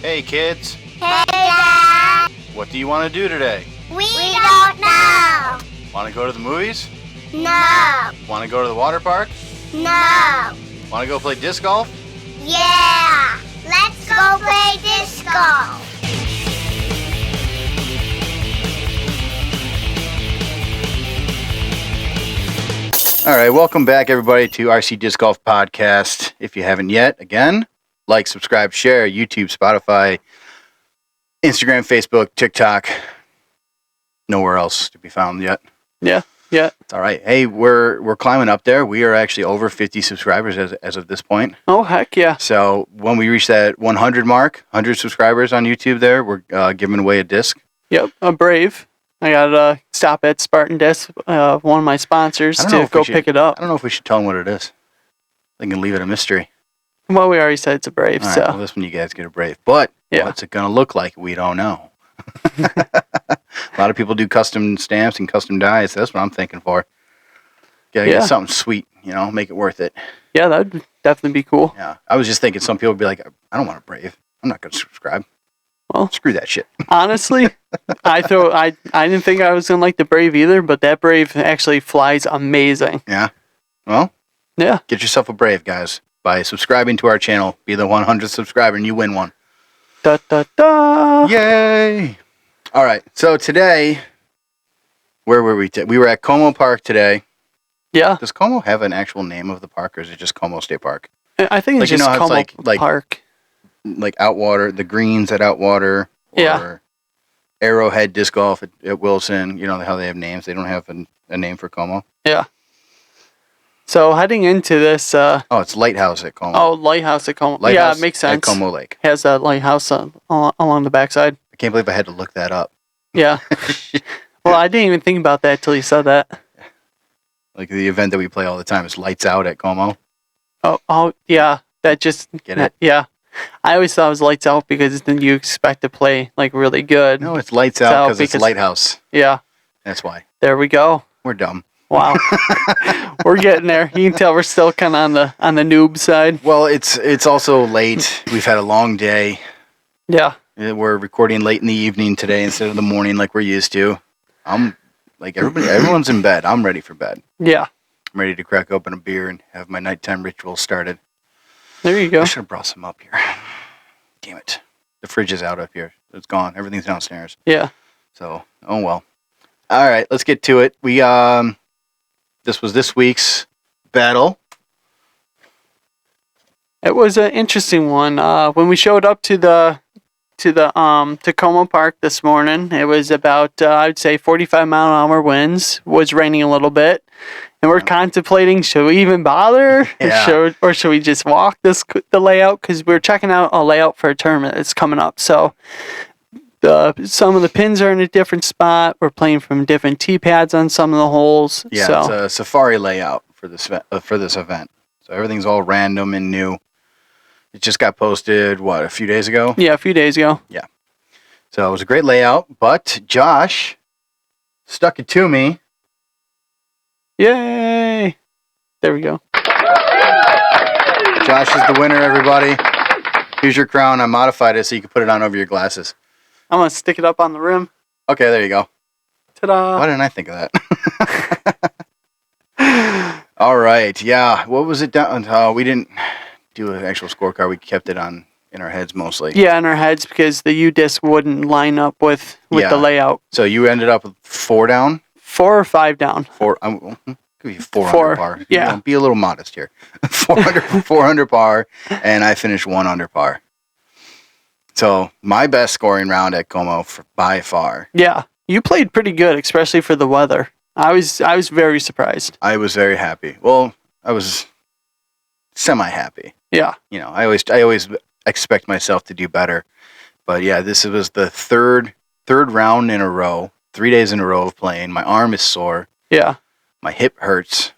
Hey kids, Hey Dad! what do you want to do today? We don't know! Want to go to the movies? No! Want to go to the water park? No! Want to go play disc golf? Yeah! Let's go play disc golf! All right, welcome back everybody to RC Disc Golf Podcast. If you haven't yet, again, like, subscribe, share, YouTube, Spotify, Instagram, Facebook, TikTok. Nowhere else to be found yet. Yeah. It's all right. Hey, we're climbing up there. We are actually over 50 subscribers as of this point. Oh, heck yeah. So when we reach that 100 mark, 100 subscribers on YouTube there, we're giving away a disc. Yep, I'm brave. I got to stop at Spartan Disc, one of my sponsors, to go pick it up. I don't know if we should tell them what it is. They can leave it a mystery. Well, we already said it's a brave, All right, so. well, this one you guys get a brave. But what's it going to look like? We don't know. A lot of people do custom stamps and custom dies. That's what I'm thinking for. Gotta get something sweet, make it worth it. Yeah, that would definitely be cool. Yeah, I was just thinking some people would be like, I don't want a brave. I'm not going to subscribe. Well, screw that shit. Honestly, I didn't think I was going to like the brave either, but that brave actually flies amazing. Yeah. Well, get yourself a brave, guys. By subscribing to our channel, be the 100th subscriber and you win one. Da da da! Yay! All right, so today, where were we? We were at Como Park today. Yeah. Does Como have an actual name of the park, or is it just Como State Park? I think it's just Como Park. Like Outwater, the greens at Outwater, or Arrowhead Disc Golf at Wilson. You know how they have names. They don't have a name for Como. Yeah. So heading into this... it's Lighthouse at Como. Oh, Lighthouse at Como. Lighthouse it makes sense. At Como Lake. Has a lighthouse along the backside. I can't believe I had to look that up. Yeah. Well, I didn't even think about that till you said that. Like the event that we play all the time is Lights Out at Como. Oh, yeah. That just... Get it? Yeah. I always thought it was Lights Out because then you expect to play like really good. No, it's Lights Out because it's Lighthouse. Yeah. That's why. There we go. We're dumb. Wow. We're getting there. You can tell we're still kind of on the noob side. Well, it's also late. We've had a long day. Yeah. We're recording late in the evening today instead of the morning like we're used to. I'm like everyone's in bed. I'm ready for bed. Yeah. I'm ready to crack open a beer and have my nighttime ritual started. There you go. I should have brought some up here. Damn it. The fridge is out up here. It's gone. Everything's downstairs. Yeah. So, oh well. All right, let's get to it. We this was this week's battle. It was an interesting one. When we showed up to Como Park this morning, it was about I would say 45-mile-an-hour winds. Was raining a little bit, and we're contemplating: should we even bother, or should we just walk the layout? Because we're checking out a layout for a tournament that's coming up. So some of the pins are in a different spot. We're playing from different tee pads on some of the holes. Yeah, so. It's a safari layout for this event. So everything's all random and new. It just got posted, a few days ago? Yeah, a few days ago. Yeah. So it was a great layout, but Josh stuck it to me. Yay! There we go. Josh is the winner, everybody. Here's your crown. I modified it so you can put it on over your glasses. I'm going to stick it up on the rim. Okay, there you go. Ta-da! Why didn't I think of that? All right, yeah. What was it down? We didn't do an actual scorecard. We kept it in our heads mostly. Yeah, in our heads because the U-disc wouldn't line up with the layout. So you ended up with 4 down? 4 or 5 down. 4. Give you 4 under par. Yeah. Be a little modest here. 4 under par, and I finished 1 under par. So my best scoring round at Como by far. Yeah, you played pretty good, especially for the weather. I was very surprised. I was very happy. Well, I was semi-happy. Yeah. I always expect myself to do better, but yeah, this was the third round in a row, 3 days in a row of playing. My arm is sore. Yeah. My hip hurts.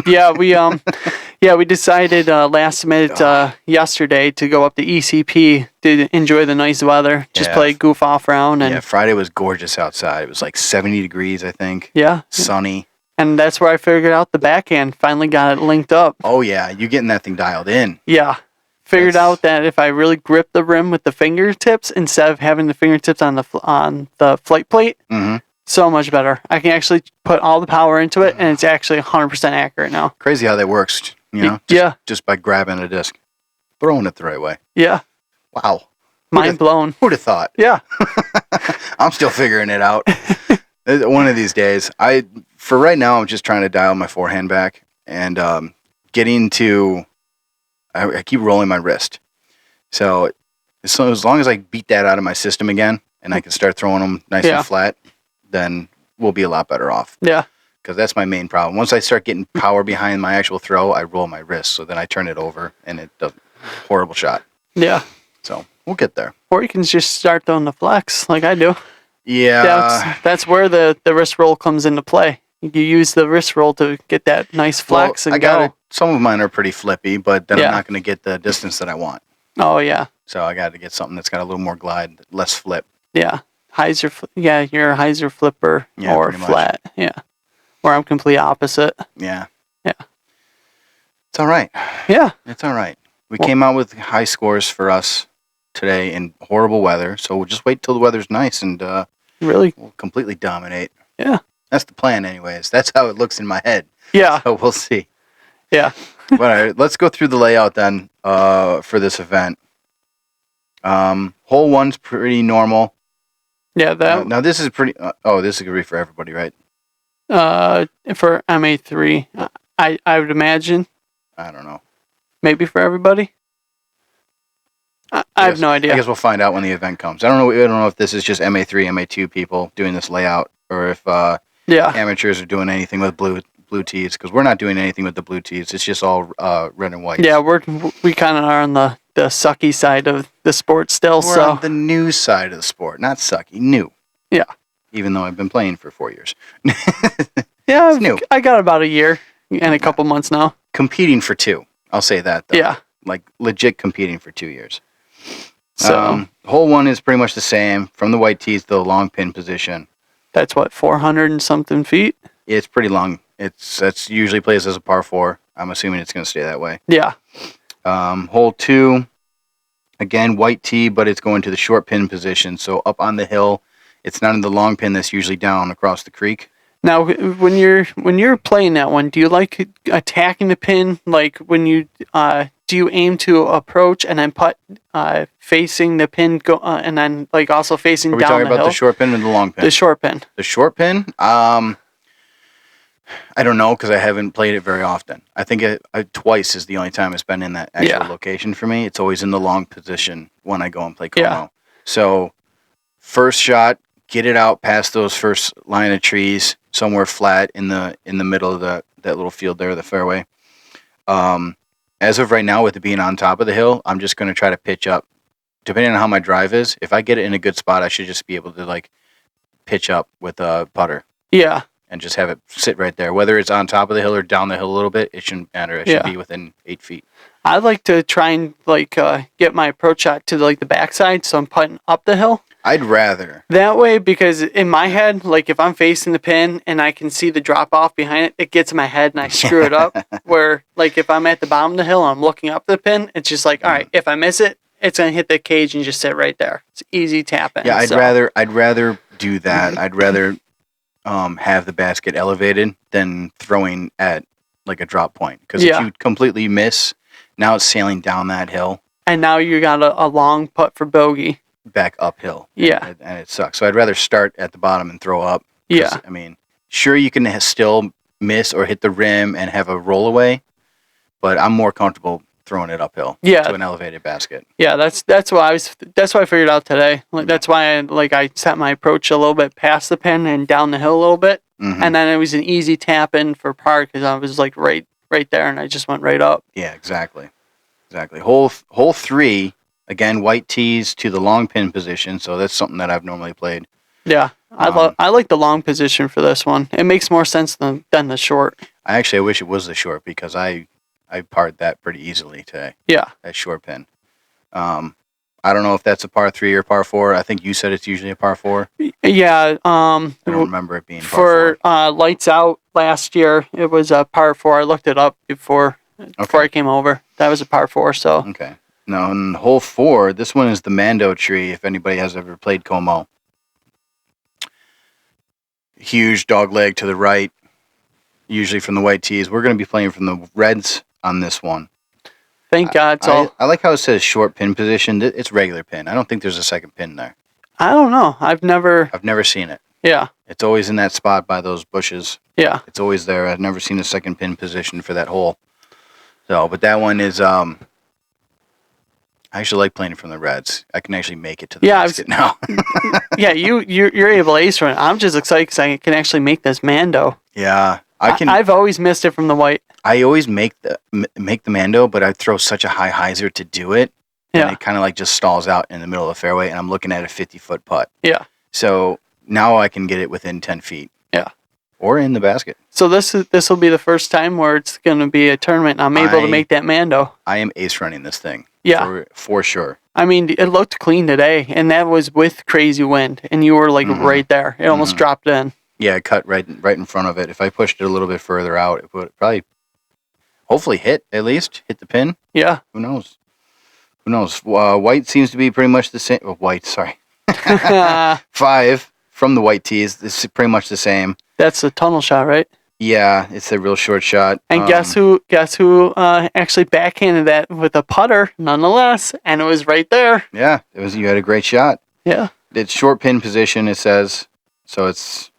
Yeah, we decided last minute yesterday to go up to ECP to enjoy the nice weather. Just play goof off round. And Friday was gorgeous outside. It was like 70 degrees, I think. Yeah. Sunny. And that's where I figured out the backhand. Finally got it linked up. Oh yeah, you getting that thing dialed in. Yeah. Figured That's- out that if I really grip the rim with the fingertips instead of having the fingertips on the flight plate, Mhm. so much better. I can actually put all the power into it, and it's actually 100% accurate now. Crazy how that works, just by grabbing a disc, throwing it the right way. Yeah. Wow. Mind blown. Who'd have thought? Yeah. I'm still figuring it out. One of these days. For right now, I'm just trying to dial my forehand back and getting to. I keep rolling my wrist, so as long as I beat that out of my system again, and I can start throwing them nice and flat, then we'll be a lot better off. Yeah. Because that's my main problem. Once I start getting power behind my actual throw, I roll my wrist, so then I turn it over, and it does horrible shot. Yeah. So we'll get there. Or you can just start throwing the flex like I do. Yeah. That's where the wrist roll comes into play. You use the wrist roll to get that nice flex and go. Some of mine are pretty flippy, but then Yeah. I'm not going to get the distance that I want. Oh, yeah. So I got to get something that's got a little more glide, less flip. Yeah. You're a hyzer flipper or pretty much. flat. Yeah. Or I'm complete opposite. Yeah. Yeah. It's all right. Yeah. It's all right. We came out with high scores for us today in horrible weather, so we'll just wait till the weather's nice and Really? we'll completely dominate. Yeah. That's the plan anyways. That's how it looks in my head. Yeah. So we'll see. Yeah. But all right, let's go through the layout then for this event. Hole 1's pretty normal. Yeah. Now this is pretty. This is gonna be for everybody, right? For MA3, I would imagine I don't know. maybe for everybody. I have no idea. I guess we'll find out when the event comes. I don't know if this is just MA3, MA2 people doing this layout, or if amateurs are doing anything with blue tees. Because we're not doing anything with the blue tees. It's just all red and white. Yeah, we kind of are on the sucky side of the sport still. We're on the new side of the sport, not sucky. New. Yeah. Even though I've been playing for 4 years. Yeah, It's new. I got about a year and a couple months now. Competing for 2. I'll say that, though. Yeah. Like, legit competing for 2 years. So hole 1 is pretty much the same. From the white tees to the long pin position. that's what, 400 and something feet? It's pretty long. That's usually plays as a par 4. I'm assuming it's going to stay that way. Yeah. Hole 2, again, white tee, but it's going to the short pin position. So up on the hill, it's not in the long pin that's usually down across the creek. Now, when you're playing that one, do you like attacking the pin? Like when you do you aim to approach and then putt facing the pin, and then like also facing Are we down talking the about hill? the short pin or the long pin? The short pin. The short pin? I don't know because I haven't played it very often. I think twice is the only time it's been in that actual location for me. It's always in the long position when I go and play Como. Yeah. So first shot, get it out past those first line of trees, somewhere flat in the middle of that little field there, the fairway. As of right now, with it being on top of the hill, I'm just going to try to pitch up. Depending on how my drive is, if I get it in a good spot, I should just be able to like pitch up with a putter. Yeah. And just have it sit right there. Whether it's on top of the hill or down the hill a little bit, it shouldn't matter. It should be within 8 feet. I like to try and like get my approach shot to like the backside, so I'm putting up the hill. I'd rather. That way, because in my head, like if I'm facing the pin and I can see the drop off behind it, it gets in my head and I screw it up. Where like if I'm at the bottom of the hill and I'm looking up the pin, it's just like, all right, if I miss it, it's gonna hit the cage and just sit right there. It's easy tapping. Yeah, I'd rather do that. I'd rather have the basket elevated than throwing at like a drop point. Because if you completely miss, now it's sailing down that hill. And now you got a long putt for bogey. Back uphill. Yeah. And it sucks. So I'd rather start at the bottom and throw up. Yeah. I mean, sure, you can still miss or hit the rim and have a roll away, but I'm more comfortable throwing it uphill to an elevated basket. Yeah, that's why I figured out today. Like that's why I set my approach a little bit past the pin and down the hill a little bit, and then it was an easy tap in for par because I was like right there and I just went right up. Yeah, exactly. Hole 3, again, white tees to the long pin position, so that's something that I've normally played. Yeah, I like the long position for this one. It makes more sense than the short. I wish it was the short because I parred that pretty easily today. Yeah. That short pin. I don't know if that's a par 3 or par 4. I think you said it's usually a par 4. Yeah. I don't remember it being par 4. For Lights Out last year, it was a par 4. I looked it up before I came over. That was a par 4. So. Okay. Now, in hole 4, this one is the Mando tree, if anybody has ever played Como. Huge dog leg to the right, usually from the white tees. We're going to be playing from the reds on this one. Thank God. I like how it says short pin position. It's regular pin. I don't think there's a second pin there. I don't know. I've never seen it. Yeah. It's always in that spot by those bushes. Yeah. It's always there. I've never seen a second pin position for that hole. So, but that one is I actually like playing it from the reds. I can actually make it to the basket now. Yeah, you're able to ace run it. I'm just excited because I can actually make this Mando. Yeah, I can. I've always missed it from the white. I always make the Mando, but I throw such a high hyzer to do it, and it kind of like just stalls out in the middle of the fairway, and I'm looking at a 50-foot putt. Yeah. So now I can get it within 10 feet. Yeah. Or in the basket. So this will be the first time where it's going to be a tournament, and I'm able to make that Mando. I am ace running this thing. Yeah. For sure. I mean, it looked clean today, and that was with crazy wind, and you were like right there. It almost dropped in. Yeah, it cut right in front of it. If I pushed it a little bit further out, it would probably, hopefully hit the pin. Yeah. Who knows? White seems to be pretty much the same. White, sorry. 5 from the white tees. This is pretty much the same. That's the tunnel shot, right? Yeah, it's a real short shot. And guess who actually backhanded that with a putter, nonetheless, and it was right there. Yeah, you had a great shot. Yeah. It's short pin position, it says. So it's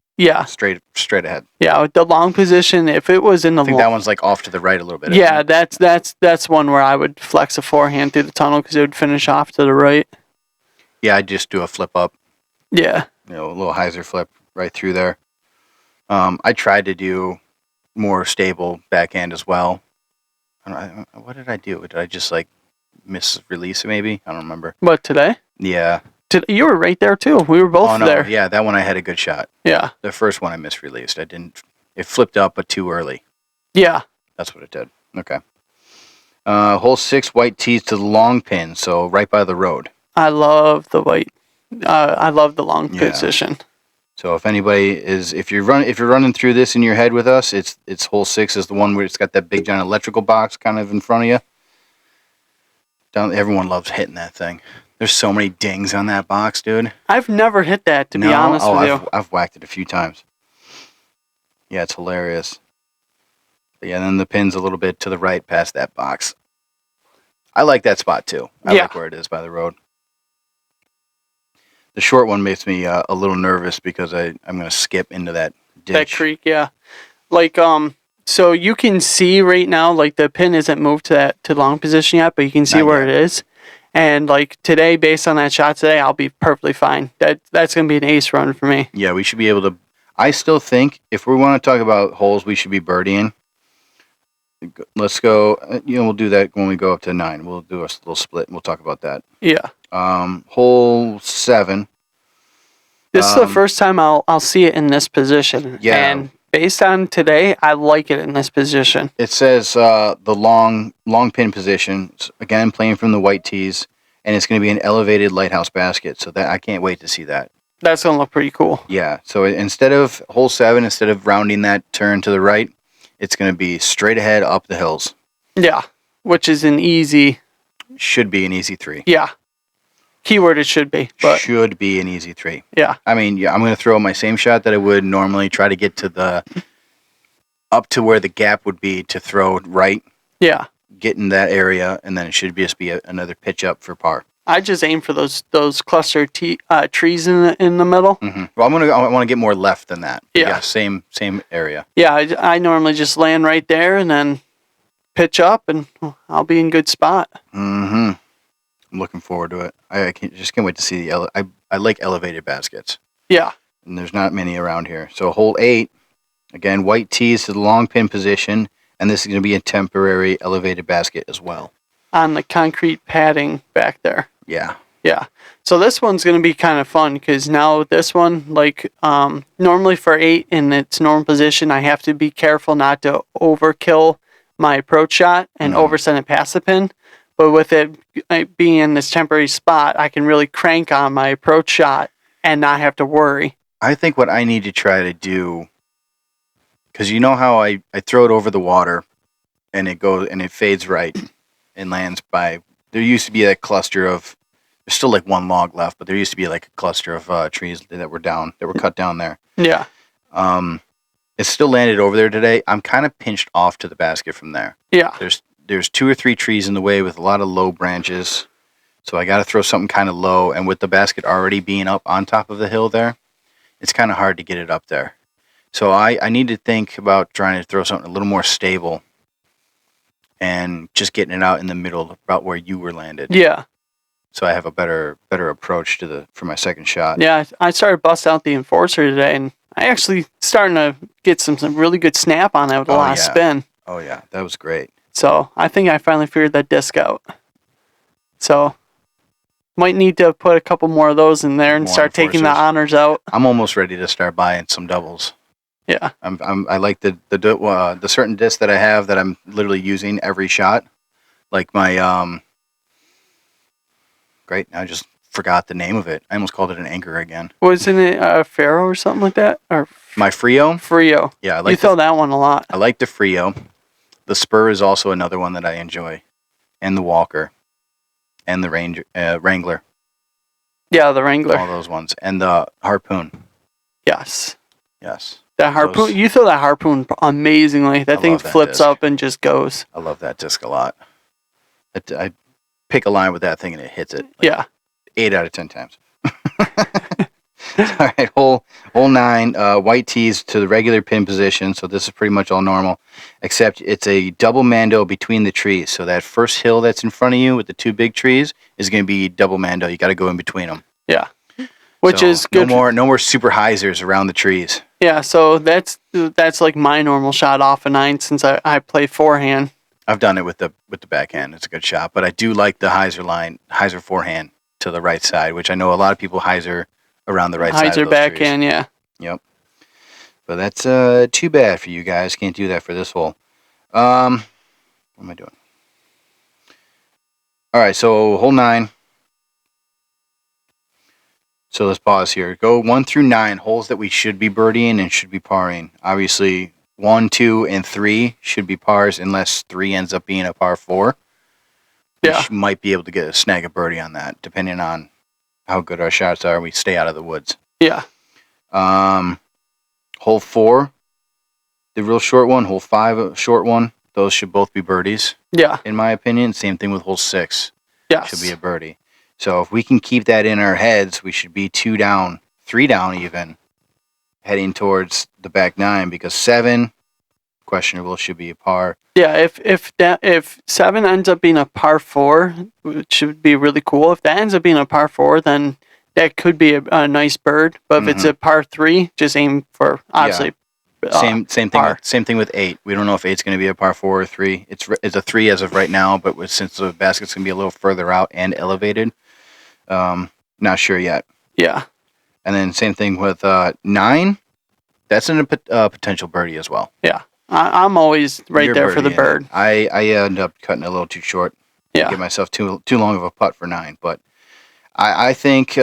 straight ahead. Yeah, with the long position, if it was in the I think that one's like off to the right a little bit. Yeah, that's one where I would flex a forehand through the tunnel because it would finish off to the right. Yeah, I'd just do a flip up. Yeah. A little hyzer flip right through there. I tried to do more stable backhand as well. What did I do? Did I just like misrelease it maybe? I don't remember. What, today? Yeah. You were right there too. We were both there. Yeah, that one I had a good shot. Yeah. The first one I misreleased. It flipped up but too early. Yeah. That's what it did. Okay. Hole 6, white tees to the long pin, so right by the road. I love the white. I love the long position. So if anybody if you're running through this in your head with us, it's hole 6 is the one where it's got that big giant electrical box kind of in front of you. Everyone loves hitting that thing. There's so many dings on that box, dude. I've never hit that, to be honest with you. I've whacked it a few times. Yeah, it's hilarious. But yeah, then the pin's a little bit to the right past that box. I like that spot too. I like where it is by the road. The short one makes me a little nervous because I'm going to skip into that ditch. That creek, yeah. Like, so you can see right now, like the pin isn't moved to long position yet, but you can see where it is. And like today, based on that shot today, I'll be perfectly fine. That's going to be an ace run for me. Yeah, we should be able to. I still think if we want to talk about holes, we should be birdieing. Let's go. We'll do that when we go up to 9. We'll do a little split and we'll talk about that. Yeah. Hole 7. This is the first time I'll see it in this position. Yeah. And based on today, I like it in this position. It says the long pin position. Again, playing from the white tees, and it's going to be an elevated lighthouse basket. So that I can't wait to see that. That's going to look pretty cool. Yeah. So instead of hole 7, instead of rounding that turn to the right, it's going to be straight ahead up the hills. Yeah. Which is should be an easy 3. Yeah. Keyword, it should be. But should be an easy 3. Yeah. I mean, I'm going to throw my same shot that I would normally try to get to up to where the gap would be to throw right. Yeah. Get in that area, and then it should just be another pitch up for par. I just aim for those cluster trees in the middle. Mm-hmm. Well, I want to get more left than that. Yeah. Same area. Yeah, I normally just land right there and then pitch up, and I'll be in good spot. Mm-hmm. I'm looking forward to it. I can't wait to see I like elevated baskets. Yeah. And there's not many around here. So hole 8, again, white tees to the long pin position, and this is going to be a temporary elevated basket as well. On the concrete padding back there. Yeah. Yeah. So this one's going to be kind of fun because now this one, like normally for 8 in its normal position, I have to be careful not to overkill my approach shot and oversend it past the pin. But with it being in this temporary spot, I can really crank on my approach shot and not have to worry. I think what I need to try to do, because you know how I throw it over the water and it fades right and lands by there used to be a cluster of. There's still like one log left, but there used to be like a cluster of trees that were cut down there. Yeah. It still landed over there today. I'm kind of pinched off to the basket from there. Yeah. There's 2 or 3 trees in the way with a lot of low branches, so I got to throw something kind of low. And with the basket already being up on top of the hill there, it's kind of hard to get it up there. So I need to think about trying to throw something a little more stable, and just getting it out in the middle, about where you were landed. Yeah. So I have a better approach for my second shot. Yeah, I started busting out the Enforcer today, and I actually starting to get some really good snap on that with a lot of spin. Oh yeah, that was great. So I think I finally figured that disc out. So might need to put a couple more of those in there and start taking the honors out. I'm almost ready to start buying some doubles. Yeah. I like the certain disc that I have that I'm literally using every shot, like my Great. I just forgot the name of it. I almost called it an anchor again. Wasn't it a Faro or something like that? Or my Frio? Frio. Yeah, I like you throw that one a lot. I like the Frio. The Spur is also another one that I enjoy, and the Walker, and the Wrangler. Yeah, the Wrangler. All those ones, and the Harpoon. Yes. Yes. That Harpoon. You throw that Harpoon amazingly. That thing flips up and just goes. I love that disc a lot. I pick a line with that thing and it hits it. 8 out of 10 times. All right, hole 9, white tees to the regular pin position. So this is pretty much all normal, except it's a double mando between the trees. So that first hill that's in front of you with the 2 big trees is going to be double mando. You got to go in between them. Yeah, which is good. No more super hyzers around the trees. Yeah, so that's like my normal shot off a 9 since I play forehand. I've done it with the backhand. It's a good shot, but I do like the hyzer forehand to the right side, which I know a lot of people hyzer around the right side of those backhand, trees. Yeah. Yep. But that's too bad for you guys. Can't do that for this hole. What am I doing? All right, so hole 9. So let's pause here. Go 1 through 9, holes that we should be birdieing and should be parring. Obviously, 1, 2, and 3 should be pars unless 3 ends up being a par 4. Yeah. We might be able to snag a birdie on that, depending on how good our shots are. We stay out of the woods. Yeah. Hole 4, the real short one. Hole 5, a short one. Those should both be birdies. Yeah. In my opinion. Same thing with hole 6. Yes. Should be a birdie. So if we can keep that in our heads, we should be 2 down, 3 down even, heading towards the back 9, because 7, questionable, should be a par. Yeah, if 7 ends up being a par 4, which should be really cool. If that ends up being a par 4, then that could be a nice bird. But if it's a par 3, just aim for obviously. Same thing with 8. We don't know if 8's going to be a par 4 or 3. It's a 3 as of right now, but since the basket's going to be a little further out and elevated, not sure yet. Yeah. And then same thing with 9. That's a potential birdie as well. Yeah. I'm always right there for the bird. I end up cutting it a little too short. Yeah. Give myself too long of a putt for 9. But I think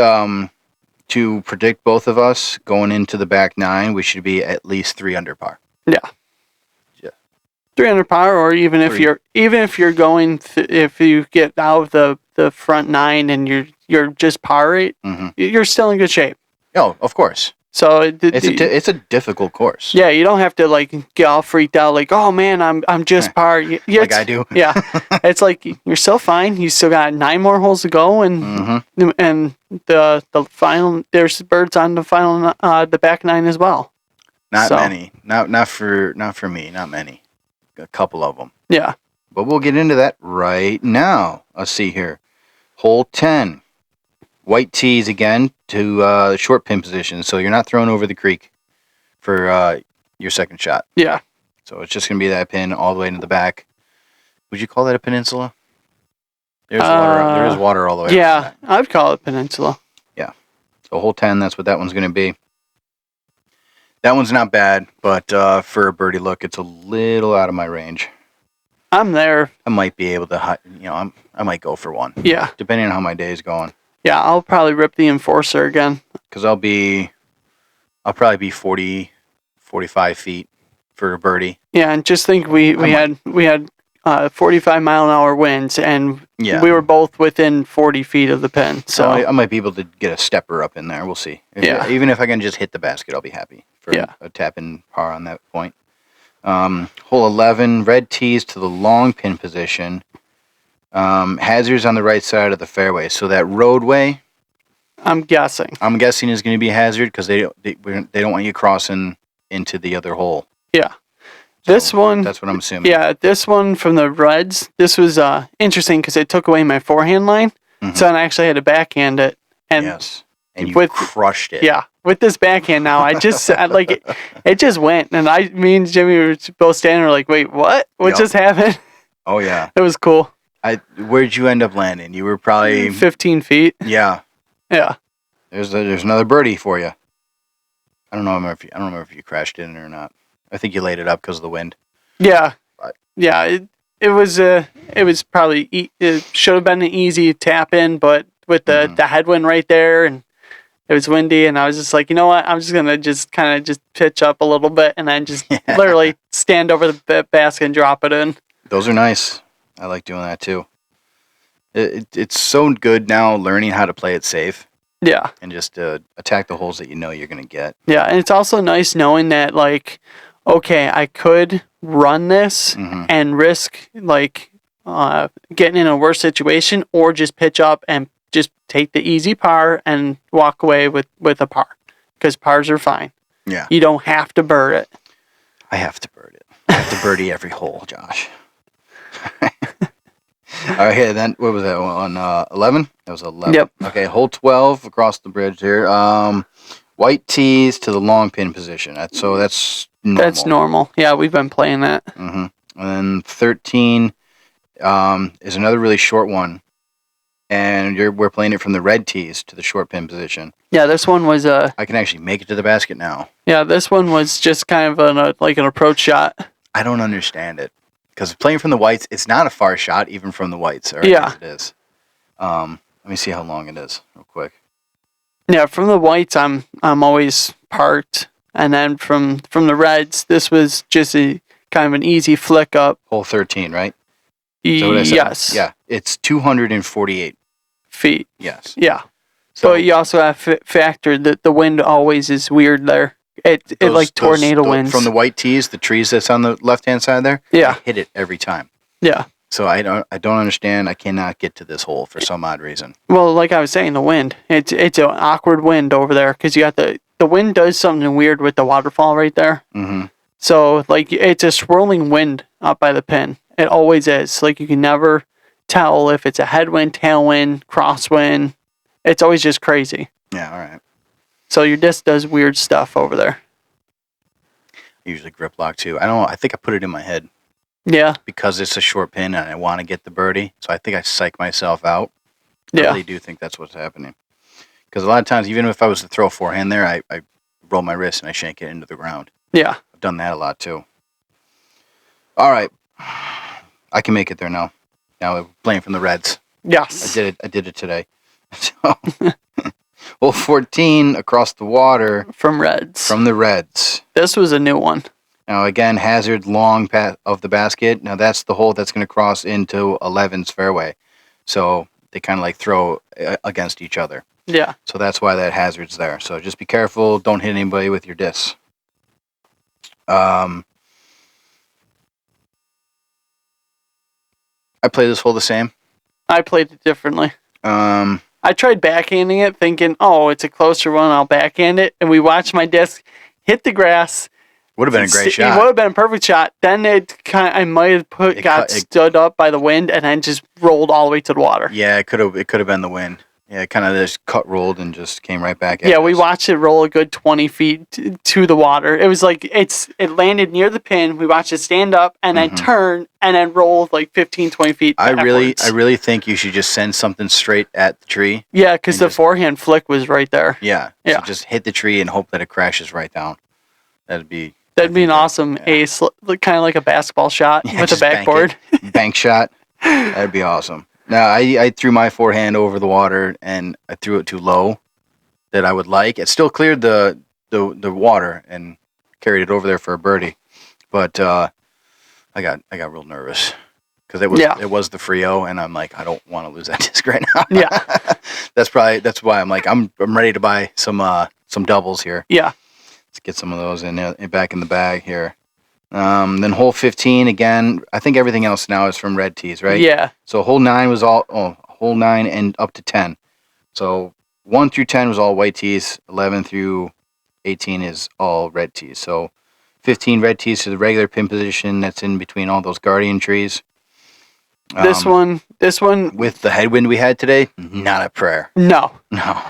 to predict both of us going into the back 9, we should be at least 3 under par. Yeah. 3 under par, or even if you're going if you get out of the front 9 and you're just par rate, you're still in good shape. Oh, of course. So it's a difficult course. Yeah, you don't have to like get all freaked out like, oh man, I'm just par. Like I do. Yeah, it's like you're still fine. You still got 9 more holes to go, and the final there's birds on the final the back 9 as well. Not many. Not for me. Not many. A couple of them. Yeah. But we'll get into that right now. Let's see here. Hole 10. White tees again to short pin position, so you're not thrown over the creek for your second shot. Yeah. So it's just going to be that pin all the way into the back. Would you call that a peninsula? There is water all the way. Yeah, I'd call it peninsula. Yeah. So hole 10, that's what that one's going to be. That one's not bad, but for a birdie look, it's a little out of my range. I'm there. I might be able to, I might go for 1. Yeah. Depending on how my day is going. Yeah, I'll probably rip the Enforcer again. Because I'll probably be 40, 45 feet for a birdie. Yeah, and just think we had 45-mile-an-hour winds, and Yeah. we were both within 40 feet of the pin. So I might be able to get a stepper up in there. We'll see. Even if I can just hit the basket, I'll be happy for a tap-in par on that point. Hole 11, red tees to the long pin position. Hazards on the right side of the fairway. So that roadway, I'm guessing is going to be a hazard because they don't want you crossing into the other hole. Yeah. So this one, that's what I'm assuming. Yeah, this one from the Reds, this was interesting because it took away my forehand line. Mhm. So I actually had to backhand it. And yes. And you crushed it. Yeah. With this backhand now, it just went. And me and Jimmy were both standing there like, wait, what? What just happened? Oh, yeah. It was cool. Where'd you end up landing? You were probably 15 feet. Yeah. Yeah. There's another birdie for you. I don't know if you crashed in it or not. I think you laid it up because of the wind. Yeah. Yeah. It was probably it should have been an easy tap in, but with the headwind right there and it was windy, and I was just like, you know what? I'm just gonna kind of pitch up a little bit and then just literally stand over the basket and drop it in. Those are nice. I like doing that too. It's so good now learning how to play it safe. Yeah. And just attack the holes that you know you're going to get. Yeah, and it's also nice knowing that, like, okay, I could run this and risk, like, getting in a worse situation, or just pitch up and just take the easy par and walk away with a par. Because pars are fine. Yeah. You don't have to bird it. I have to bird it. I have to birdie every hole, Josh. Okay, then what was that on 11? That was 11. Yep. Okay, hole 12 across the bridge here. White tees to the long pin position. That's normal. That's normal. Yeah, we've been playing that. And then 13 is another really short one, and we're playing it from the red tees to the short pin position. Yeah, this one was I can actually make it to the basket now. Yeah, this one was just kind of an approach shot. I don't understand it. Because playing from the whites, it's not a far shot, even from the whites. Or Yeah. It is. Let me see how long it is, real quick. Yeah, from the whites, I'm always parked, and then from the reds, this was just a kind of an easy flick up. Hole 13, right? Is that what I said? Yes. Yeah, it's 248 feet. Yes. Yeah. So But you also have factored that the wind always is weird there. It like tornado winds. From the white tees, the trees that's on the left-hand side there, Yeah. I hit it every time. Yeah. So I don't understand. I cannot get to this hole for some odd reason. Well, like I was saying, the wind. It's an awkward wind over there because you got the wind does something weird with the waterfall right there. Mm-hmm. So like it's a swirling wind up by the pin. It always is. Like you can never tell if it's a headwind, tailwind, crosswind. It's always just crazy. Yeah. All right. So your disc does weird stuff over there. I usually grip lock too. I don't know. I think I put it in my head. Yeah. Because it's a short pin and I want to get the birdie. So I think I psych myself out. I Yeah. really do think that's what's happening. Because a lot of times, even if I was to throw a forehand there, I roll my wrist and I shank it into the ground. Yeah. I've done that a lot too. All right. I can make it there now. Now we're playing from the reds. Yes. I did it today. So, well, 14 across the water From reds. from the reds. This was a new one. Now, again, hazard long of the basket. Now, that's the hole that's going to cross into 11's fairway. So they kind of like throw against each other. Yeah. So that's why that hazard's there. So just be careful. Don't hit anybody with your disc. I play this hole the same. I played it differently. Um, I tried backhanding it, thinking, "Oh, it's a closer one. I'll backhand it." And we watched my disc hit the grass. would have been a great It shot. would have been a perfect shot. Then I might have got stood up by the wind and then just rolled all the way to the water. Yeah, it could have been the wind. Yeah, it kind of just cut rolled and just came right back at Yeah, us. we watched it roll a good 20 feet to the water. It was like it landed near the pin. We watched it stand up and then turn and then roll like 15, 20 feet I backwards. really think you should just send something straight at the tree. Yeah, because the forehand flick was right there. Yeah. Yeah. So just hit the tree and hope that it crashes right down. That'd be an awesome ace, kind of like a basketball shot with a just bank backboard. it. Bank shot. That'd be awesome. Now, I threw my forehand over the water and I threw it too low that I would like. It still cleared the water and carried it over there for a birdie. But I got real nervous. because it was the Frio, and I'm like, I don't want to lose that disc right now. Yeah. That's why I'm like, I'm ready to buy some doubles here. Yeah. Let's get some of those back in the bag here. Then hole 15 again. I think everything else now is from red tees, right? Yeah. So hole 9 was hole 9 and up to 10. So 1 through 10 was all white tees. 11 through 18 is all red tees. So 15 red tees to the regular pin position. That's in between all those guardian trees. This one. With the headwind we had today, not a prayer. No. No.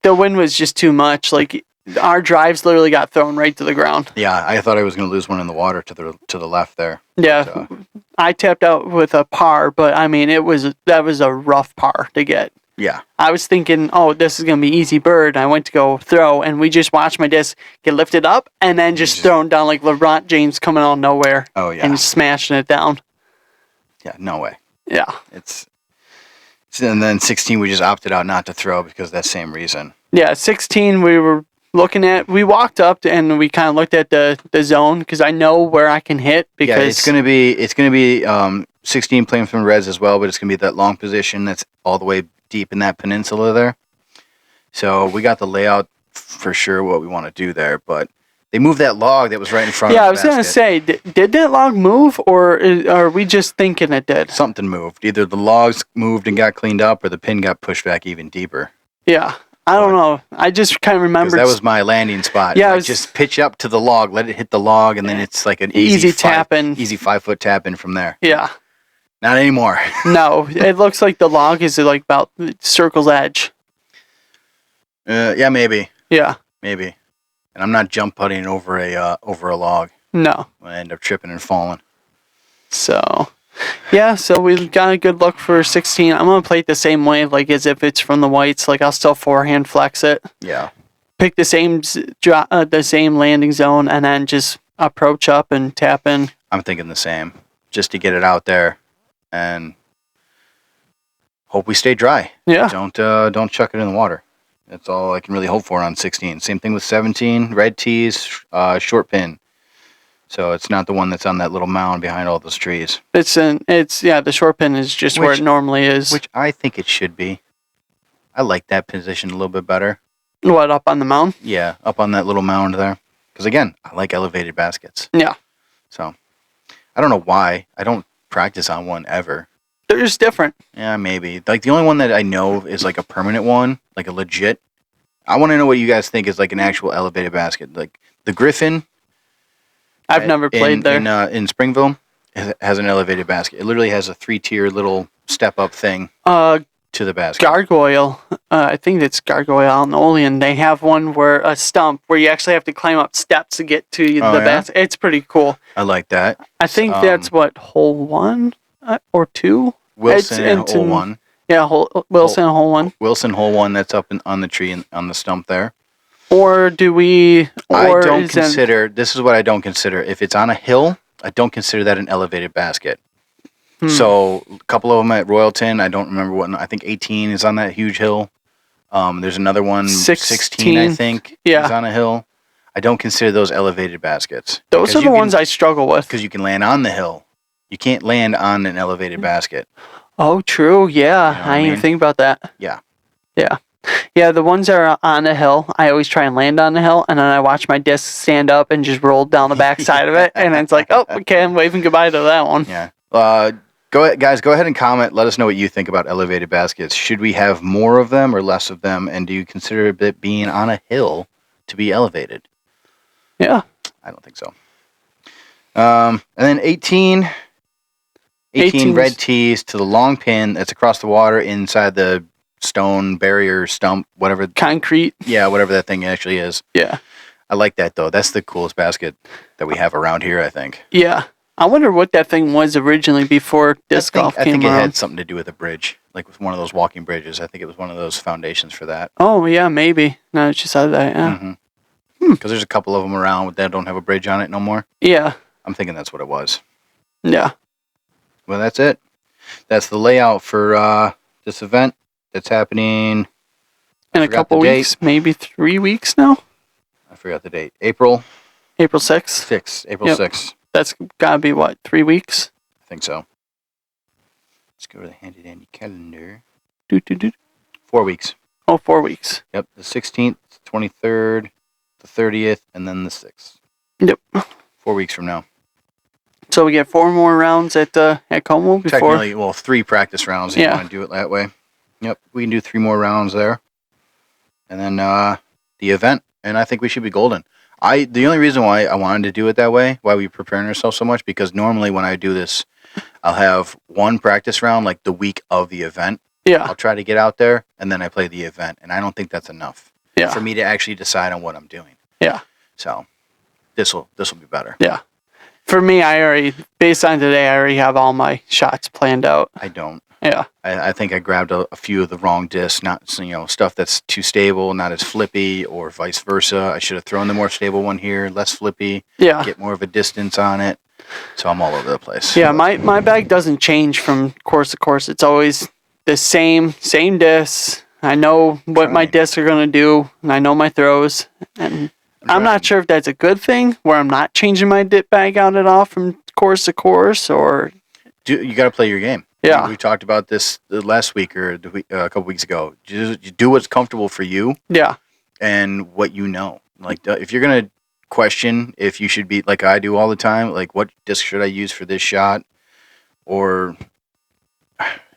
The wind was just too much. Like, our drives literally got thrown right to the ground. Yeah, I thought I was going to lose one in the water to the left there. Yeah. But, I tapped out with a par, but I mean, that was a rough par to get. Yeah. I was thinking, oh, this is going to be easy bird. I went to go throw, and we just watched my disc get lifted up and then just thrown down like LeBron James coming out of nowhere. Oh, yeah. And smashing it down. Yeah, no way. Yeah. And then 16, we just opted out not to throw because of that same reason. Yeah, 16, we walked up and we kind of looked at the zone because I know where I can hit. Because it's gonna be 16 playing from reds as well, but it's gonna be that long position that's all the way deep in that peninsula there. So we got the layout for sure what we want to do there, but they moved that log that was right in front of the basket. Yeah, I was going to say, did that log move, or are we just thinking it did? Something moved. Either the logs moved and got cleaned up, or the pin got pushed back even deeper. Yeah, I don't know. I just kind of remember. That was my landing spot. Yeah, just pitch up to the log, let it hit the log, and then it's like an easy tap in. Easy 5-foot tap in from there. Yeah. Not anymore. No, it looks like the log is like about circle's edge. Yeah, maybe. Yeah. Maybe. And I'm not jump putting over a log. No. I end up tripping and falling. So, yeah, so we got a good look for 16. I'm going to play it the same way, like as if it's from the whites. Like, I'll still forehand flex it. Yeah. Pick the same landing zone and then just approach up and tap in. I'm thinking the same. Just to get it out there and hope we stay dry. Yeah. Don't chuck it in the water. That's all I can really hope for on 16. Same thing with 17. Red tees, short pin. So it's not the one that's on that little mound behind all those trees. The short pin is just where it normally is. Which I think it should be. I like that position a little bit better. What, up on the mound? Yeah, up on that little mound there. Because again, I like elevated baskets. Yeah. So I don't know why. I don't practice on one ever. They're just different. Yeah, maybe. Like the only one that I know is like a permanent one, like a legit. I want to know what you guys think is like an actual elevated basket. Like the Griffin. I've never played there. In Springville, has an elevated basket. It literally has a 3-tier little step-up thing to the basket. Gargoyle. I think it's Gargoyle out in Olean. They have one where a stump where you actually have to climb up steps to get to the basket. It's pretty cool. I like that. I think that's hole 1 or 2? Wilson hole 1. Yeah, Wilson hole 1. Wilson hole 1. That's up on the tree and on the stump there. Or do we? Or this is what I don't consider. If it's on a hill, I don't consider that an elevated basket. So a couple of them at Royalton, I don't remember what. I think 18 is on that huge hill. There's another one, 16 I think, is on a hill. I don't consider those elevated baskets. Those are the ones I struggle with. Because you can land on the hill. You can't land on an elevated basket. Oh, true. Yeah, You know I didn't even think about that. Yeah. Yeah. Yeah, the ones that are on the hill, I always try and land on the hill, and then I watch my disc stand up and just roll down the backside of it, and it's like, oh, okay, I'm waving goodbye to that one. Yeah. Go ahead and comment. Let us know what you think about elevated baskets. Should we have more of them or less of them? And do you consider it being on a hill to be elevated? Yeah. I don't think so. And then 18 red tees to the long pin that's across the water inside the stone barrier stump, whatever. Concrete. Yeah, whatever that thing actually is. Yeah. I like that, though. That's the coolest basket that we have around here, I think. Yeah. I wonder what that thing was originally before disc golf came around. I think it had something to do with a bridge, like with one of those walking bridges. I think it was one of those foundations for that. Oh, yeah, maybe. No, it's just out of that, yeah. Because there's a couple of them around that don't have a bridge on it no more. Yeah. I'm thinking that's what it was. Yeah. Well, that's it. That's the layout for this event that's happening in a couple weeks, maybe 3 weeks now. I forgot the date. April 6th. April 6th. That's got to be, 3 weeks? I think so. Let's go to the handy dandy calendar. Do. 4 weeks. Oh, 4 weeks. Yep, the 16th, 23rd, the 30th, and then the 6th. Yep. 4 weeks from now. So we get 4 more rounds at Como before. Technically, well, 3 practice rounds if you want to do it that way. Yep, we can do 3 more rounds there, and then the event. And I think we should be golden. The only reason why I wanted to do it that way, why we preparing ourselves so much, because normally when I do this, I'll have 1 practice round like the week of the event. Yeah. I'll try to get out there, and then I play the event, and I don't think that's enough for me to actually decide on what I'm doing. Yeah. So this will be better. Yeah. For me, based on today, I already have all my shots planned out. I don't. Yeah. I think I grabbed a few of the wrong discs, not stuff that's too stable, not as flippy, or vice versa. I should have thrown the more stable one here, less flippy. Yeah. Get more of a distance on it. So I'm all over the place. Yeah, my bag doesn't change from course to course. It's always the same discs. I know what my discs are going to do, and I know my throws. And I'm not sure if that's a good thing, where I'm not changing my dip bag out at all from course to course, or... You got to play your game. Yeah. We talked about this last week or a couple weeks ago. Just do what's comfortable for you. Yeah. And what you know. Like, if you're going to question if you should be, like I do all the time, like, what disc should I use for this shot? Or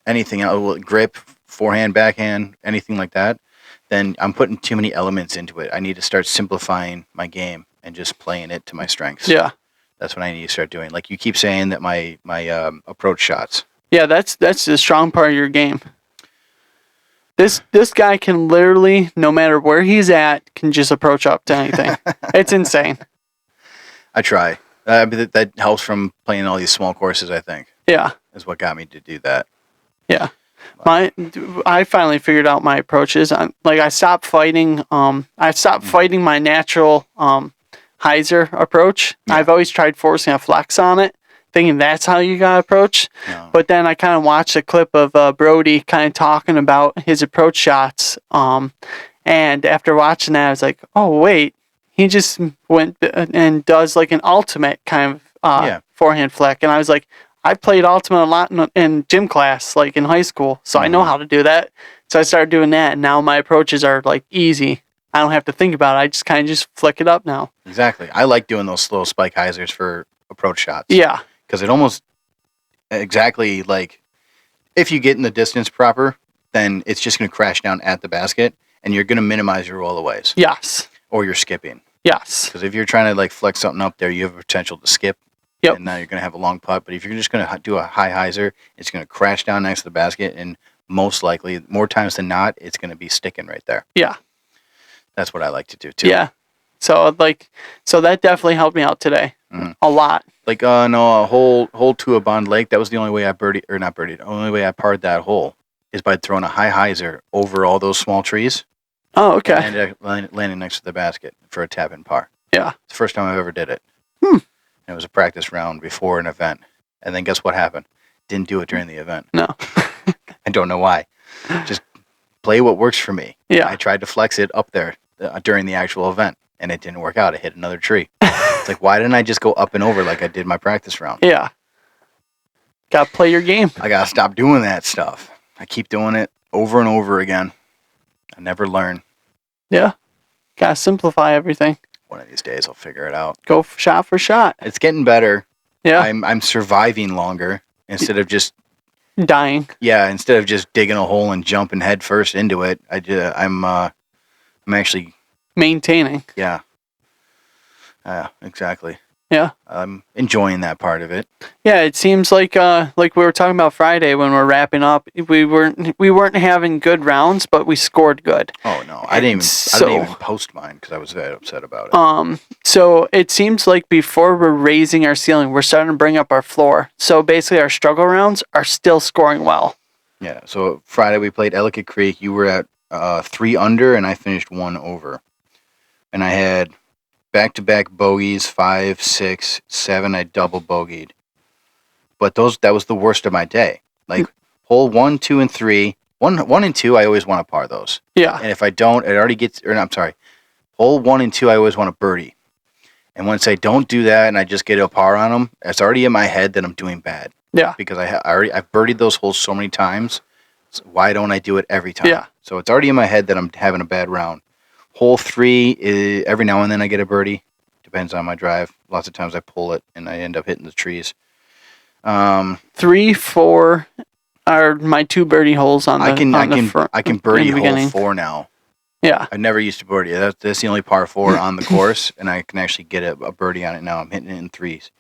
anything else, grip, forehand, backhand, anything like that, then I'm putting too many elements into it. I need to start simplifying my game and just playing it to my strengths. Yeah. That's what I need to start doing. Like, you keep saying that my approach shots. Yeah, that's the strong part of your game. This guy can literally, no matter where he's at, can just approach up to anything. It's insane. I try. That helps from playing all these small courses, I think. Yeah. Is what got me to do that. Yeah. I finally figured out my approaches. I stopped fighting. I stopped fighting my natural hyzer approach. Yeah. I've always tried forcing a flex on it, thinking that's how you got to approach. No. But then I kind of watched a clip of Brody kind of talking about his approach shots. And after watching that, I was like, oh, wait. He just went and does like an ultimate kind of forehand flick. And I was like, I played ultimate a lot in gym class, like in high school. So I know how to do that. So I started doing that. And now my approaches are like easy. I don't have to think about it. I just kind of just flick it up now. Exactly. I like doing those slow spike hyzers for approach shots. Yeah. Because it almost exactly like if you get in the distance proper, then it's just going to crash down at the basket and you're going to minimize your rollaways. Yes. Or you're skipping. Yes. Because if you're trying to like flex something up there, you have a potential to skip. Yep. And now you're going to have a long putt. But if you're just going to do a high hyzer, it's going to crash down next to the basket. And most likely, more times than not, it's going to be sticking right there. Yeah. That's what I like to do too. Yeah. So that definitely helped me out today. A lot. Like no, a hole to a Bond Lake. That was the only way I The only way I parred that hole is by throwing a high hyzer over all those small trees. Oh, okay. And landing next to the basket for a tap in par. Yeah. It's the first time I've ever did it. And it was a practice round before an event. And then guess what happened? Didn't do it during the event. No. I don't know why. Just play what works for me. Yeah. I tried to flex it up there during the actual event, and it didn't work out. It hit another tree. It's like, why didn't I just go up and over like I did my practice round? Yeah. Got to play your game. I got to stop doing that stuff. I keep doing it over and over again. I never learn. Yeah. Got to simplify everything. One of these days I'll figure it out. Go shot for shot. It's getting better. Yeah. I'm surviving longer instead of just dying. Yeah, instead of just digging a hole and jumping head first into it. I'm actually maintaining. Yeah. Exactly. Yeah. I'm enjoying that part of it. Yeah, it seems like we were talking about Friday when we're wrapping up. We weren't having good rounds, but we scored good. Oh no, I didn't even post mine because I was very upset about it. So it seems like before we're raising our ceiling, we're starting to bring up our floor. So basically, our struggle rounds are still scoring well. Yeah. So Friday we played Ellicott Creek. You were at 3 under, and I finished 1 over, and I had back-to-back bogeys, 5, 6, 7. I double bogeyed, but that was the worst of my day. Like hole 1, 2, and 3. 1 and 2, I always want to par those. Yeah. And if I don't, it already gets. Or I'm sorry, hole 1 and 2, I always want to birdie. And once I don't do that, and I just get a par on them, it's already in my head that I'm doing bad. Yeah. Because I've birdied those holes so many times. So why don't I do it every time? Yeah. So it's already in my head that I'm having a bad round. Hole 3 is every now and then I get a birdie. Depends on my drive. Lots of times I pull it and I end up hitting the trees. 3, 4 are my 2 birdie holes on the front. I can birdie hole beginning. 4 now. Yeah. I never used to birdie. That's the only par 4 on the course, and I can actually get a birdie on it now. I'm hitting it in 3s.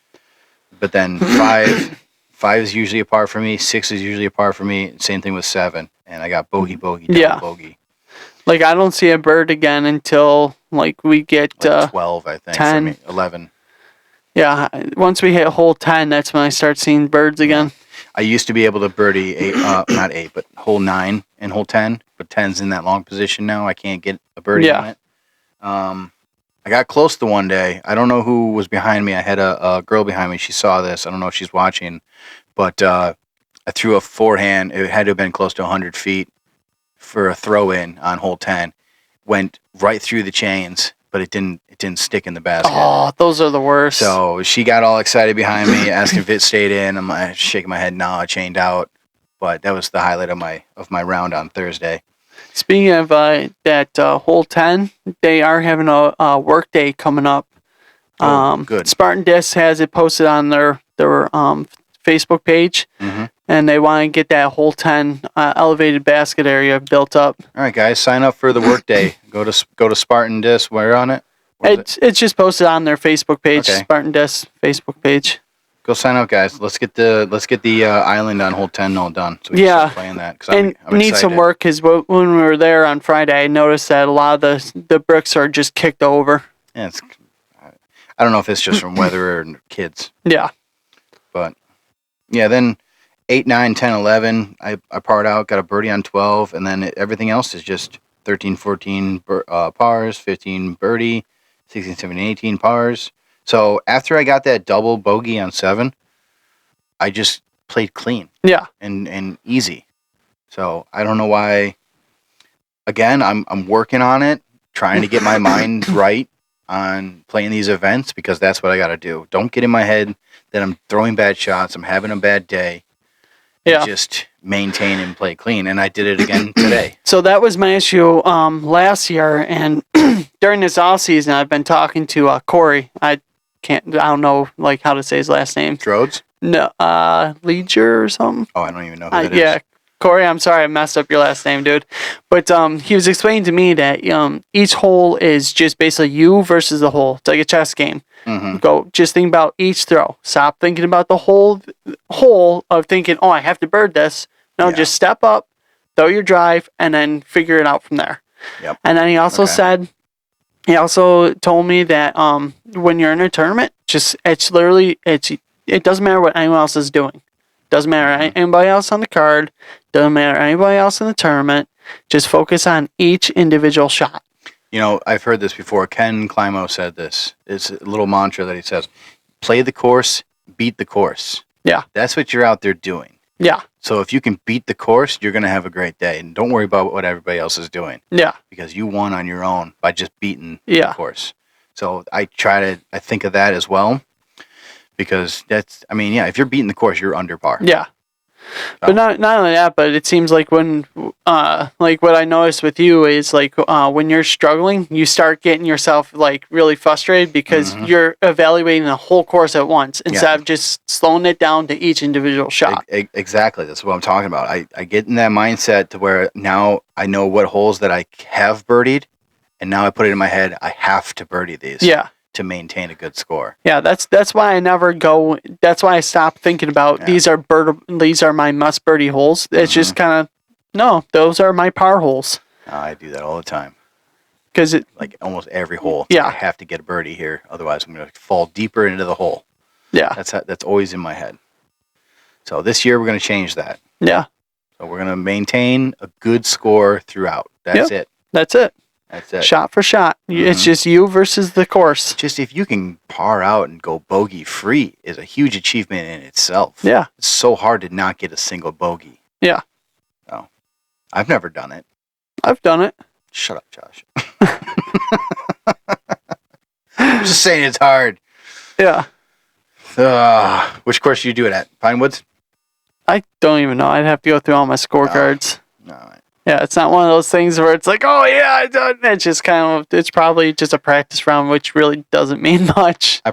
But then 5 is usually a par for me. 6 is usually a par for me. Same thing with 7. And I got bogey, double bogey. Like, I don't see a bird again until, like, we get... 12, I think. 10. For me. 11. Yeah, once we hit hole 10, that's when I start seeing birds again. I used to be able to birdie not 8, but hole 9 and hole 10. But 10's in that long position now. I can't get a birdie on it. I got close to one day. I don't know who was behind me. I had a girl behind me. She saw this. I don't know if she's watching. But I threw a forehand. It had to have been close to 100 feet for a throw-in on hole 10. Went right through the chains, but it didn't stick in the basket. Oh, those are the worst. So she got all excited behind me, asking if it stayed in. I'm shaking my head, no, it chained out. But that was the highlight of my round on Thursday. Speaking of that hole 10, they are having a work day coming up. Good. Spartan Disc has it posted on their Facebook page, and they want to get that hole 10 elevated basket area built up. All right, guys, sign up for the work day. Go to Spartan Disc. Where on it? It's just posted on their Facebook page, Okay. Spartan Disc Facebook page. Go sign up, guys. Let's get the island on hole 10 all done. So we can start playing that. And I'm need some excited. work because when we were there on Friday, I noticed that a lot of the bricks are just kicked over. Yeah, I don't know if it's just from weather or kids. Yeah. But yeah, then 8, 9, 10, 11, I parred out, got a birdie on 12, and then everything else is just 13, 14 pars, 15 birdie, 16, 17, 18 pars. So after I got that double bogey on 7, I just played clean. Yeah. And easy. So I don't know why. Again, I'm working on it, trying to get my mind right on playing these events because that's what I got to do. Don't get in my head that I'm throwing bad shots, I'm having a bad day. Yeah. Just maintain and play clean, and I did it again today. So that was my issue last year, and during this off season, I've been talking to Corey. I don't know like how to say his last name. Strodes? No, Leger or something. Oh, I don't even know who that is. Yeah, Corey. I'm sorry, I messed up your last name, dude. But he was explaining to me that each hole is just basically you versus the hole. It's like a chess game. Go, just think about each throw. Stop thinking about the whole of thinking, oh, I have to bird this. No, just step up, throw your drive, and then figure it out from there. Yep. And then he also told me that when you're in a tournament, it doesn't matter what anyone else is doing. Doesn't matter anybody else on the card. Doesn't matter anybody else in the tournament. Just focus on each individual shot. You know, I've heard this before. Ken Climo said this. It's a little mantra that he says, play the course, beat the course. Yeah. That's what you're out there doing. Yeah. So if you can beat the course, you're going to have a great day. And don't worry about what everybody else is doing. Yeah. Because you won on your own by just beating the course. So I think of that as well. Because if you're beating the course, you're under par. Yeah. But not only that, but it seems like when, like what I noticed with you is like when you're struggling, you start getting yourself like really frustrated because you're evaluating the whole course at once instead of just slowing it down to each individual shot. Exactly. That's what I'm talking about. I get in that mindset to where now I know what holes that I have birdied, and now I put it in my head, I have to birdie these. Yeah. To maintain a good score. Yeah, that's why I never go. That's why I stopped thinking about these are my must birdie holes. It's just kind of no, those are my par holes. I do that all the time. Because like almost every hole. Yeah, I have to get a birdie here, otherwise I'm going to fall deeper into the hole. Yeah, that's always in my head. So this year we're going to change that. Yeah. So we're going to maintain a good score throughout. That's it. That's it. That's it. Shot for shot. It's just you versus the course. Just if you can par out and go bogey free is a huge achievement in itself. Yeah. It's so hard to not get a single bogey. Yeah. So, I've never done it. I've done it. Shut up, Josh. I'm just saying it's hard. Yeah. Which course do you do it at? Pinewoods? I don't even know. I'd have to go through all my scorecards. No. Yeah, it's not one of those things where it's like, oh yeah, I done. It's just kind of, it's probably just a practice round, which really doesn't mean much. I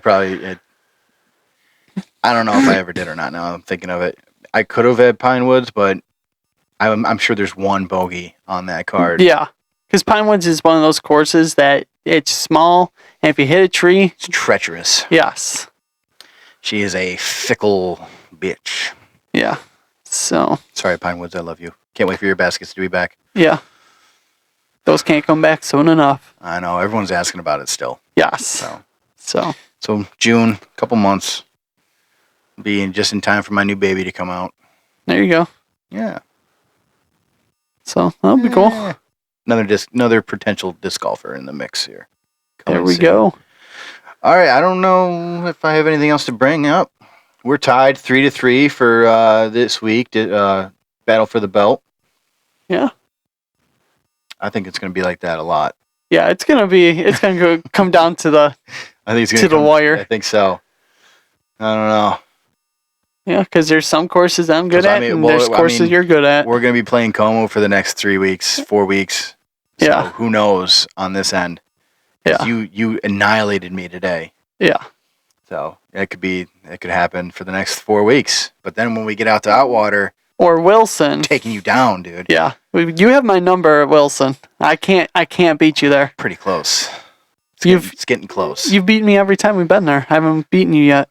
don't know if I ever did or not. Now I'm thinking of it. I could have had Pine Woods, but I'm sure there's one bogey on that card. Yeah, because Pine Woods is one of those courses that it's small, and if you hit a tree, It's treacherous. yes, She is a fickle bitch. yeah. So Sorry, Pine Woods, I love you. Can't wait for your baskets to be back. yeah, those can't come back soon enough. I know, everyone's asking about it still. Yes. So So June, couple months, being just in time for my new baby to come out. there you go. Yeah. So that'll be cool. Yeah. Another potential disc golfer in the mix here. There Coming we soon. go. All right, I don't know if I have anything else to bring up. We're tied 3-3 for this week. Battle for the belt. Yeah. I think it's going to be like that a lot. Yeah, it's gonna go come down to the I think it's going to the wire. I think so. I don't know. Yeah, because there's some courses I'm good 'Cause I at, mean, and well, there's I courses mean, you're good at. We're going to be playing Como for the next 3 weeks, 4 weeks. So Yeah. who knows on this end? 'Cause Yeah. You annihilated me today. Yeah. So it could happen for the next 4 weeks. But then when we get out to Outwater, Or Wilson. taking you down, dude. Yeah. You have my number at Wilson. I can't beat you there. Pretty close. You've It's getting close. You've beaten me every time we've been there. I haven't beaten you yet.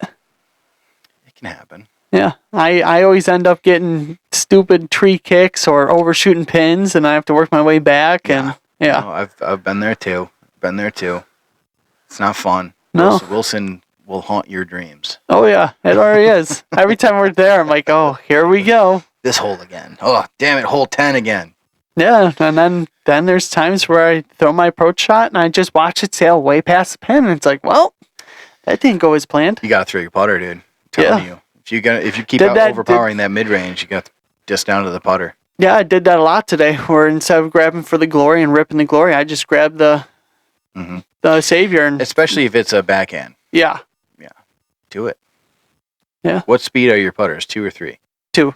It can happen. Yeah. I always end up getting stupid tree kicks or overshooting pins, and I have to work my way back. And yeah. No, I've been there too. It's not fun. No. Wilson will haunt your dreams. Oh yeah, it already is. Every time we're there, I'm like, oh, here we go. This hole again. Oh, damn it, hole 10 again. Yeah, and then there's times where I throw my approach shot and I just watch it sail way past the pin, and it's like, well, that didn't go as planned. You gotta throw your putter, dude. I'm telling you. If you keep overpowering that mid range, you got just down to the putter. Yeah, I did that a lot today. Where instead of grabbing for the glory and ripping the glory, I just grabbed the savior, and especially if it's a backhand. Yeah. Do it. Yeah. What speed are your putters? 2 or 3? 2.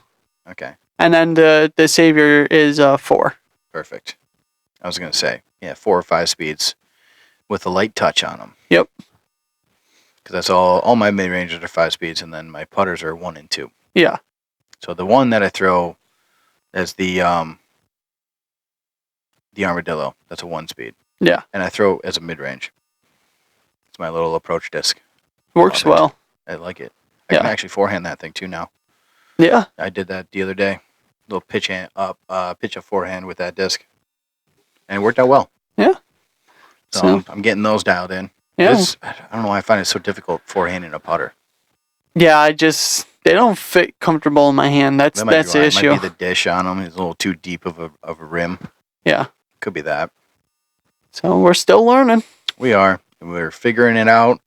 Okay. And then the savior is 4. Perfect. I was gonna say 4 or 5 speeds with a light touch on them. Yep. Because that's all my mid ranges are 5 speeds, and then my putters are 1 and 2. Yeah. So the one that I throw as the armadillo, that's a 1 speed. Yeah. And I throw as a mid range. It's my little approach disc. Works well. I like it. I can actually forehand that thing too now. Yeah. I did that the other day. Little pitch a forehand with that disc, and it worked out well. Yeah. So I'm getting those dialed in. Yeah. I don't know why I find it so difficult forehanding a putter. Yeah, they don't fit comfortable in my hand. That's the issue. It might be the dish on them. It's a little too deep of a rim. Yeah. Could be that. So we're still learning. We are. We're figuring it out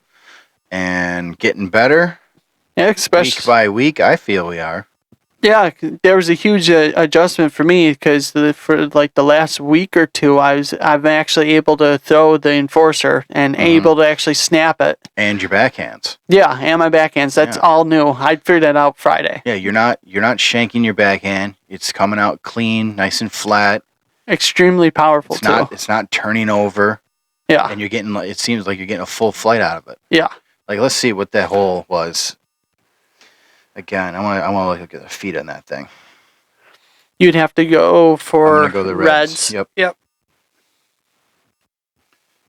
and getting better. Yeah, especially week by week. I feel we are. Yeah, there was a huge adjustment for me because for like the last week or two, I'm actually able to throw the enforcer and able to actually snap it. And your backhands. Yeah, and my backhands. That's all new. I figured that out Friday. Yeah, you're not shanking your backhand. It's coming out clean, nice and flat. Extremely powerful too. It's not turning over. Yeah. And you're getting. It seems like you're getting a full flight out of it. Yeah. Like, let's see what that hole was. Again, I want to look at the feet on that thing. You'd have to go for I'm gonna go the reds. Yep.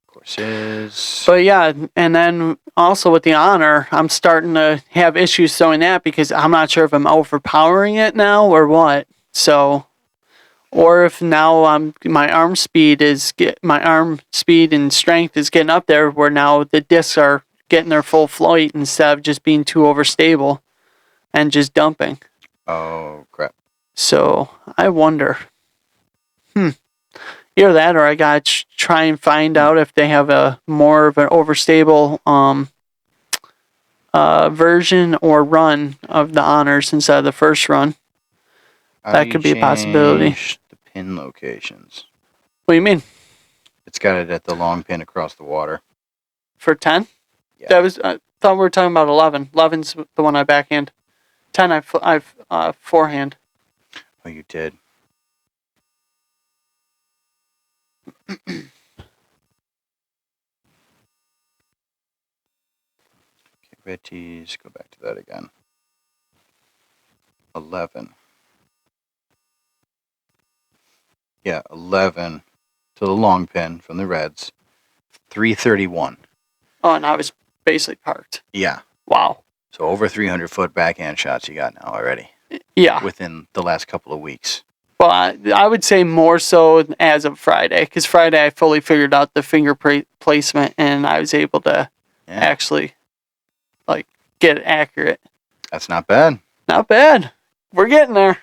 Courses. But yeah, and then also with the honor, I'm starting to have issues throwing that because I'm not sure if I'm overpowering it now or what. So, or if now my arm speed and strength is getting up there where now the discs are getting their full flight instead of just being too overstable and just dumping. Oh crap! So I wonder. Either that, or I gotta try and find out if they have a more of an overstable version or run of the honors instead of the first run. That could be a possibility. The pin locations. What do you mean? It's got it at the long pin across the water. For 10? Yeah. That was. I thought we were talking about 11. 11's the one I backhand. 10, I've forehand. Oh, you did. Okay, red tees. Go back to that again. 11. Yeah, 11 to the long pin from the Reds. 331. Oh, and I was basically parked. Yeah. Wow. So over 300 foot backhand shots you got now already. Yeah. Within the last couple of weeks. Well, I would say more so as of Friday, because Friday I fully figured out the finger placement, and I was able to actually get it accurate. That's not bad. Not bad. We're getting there.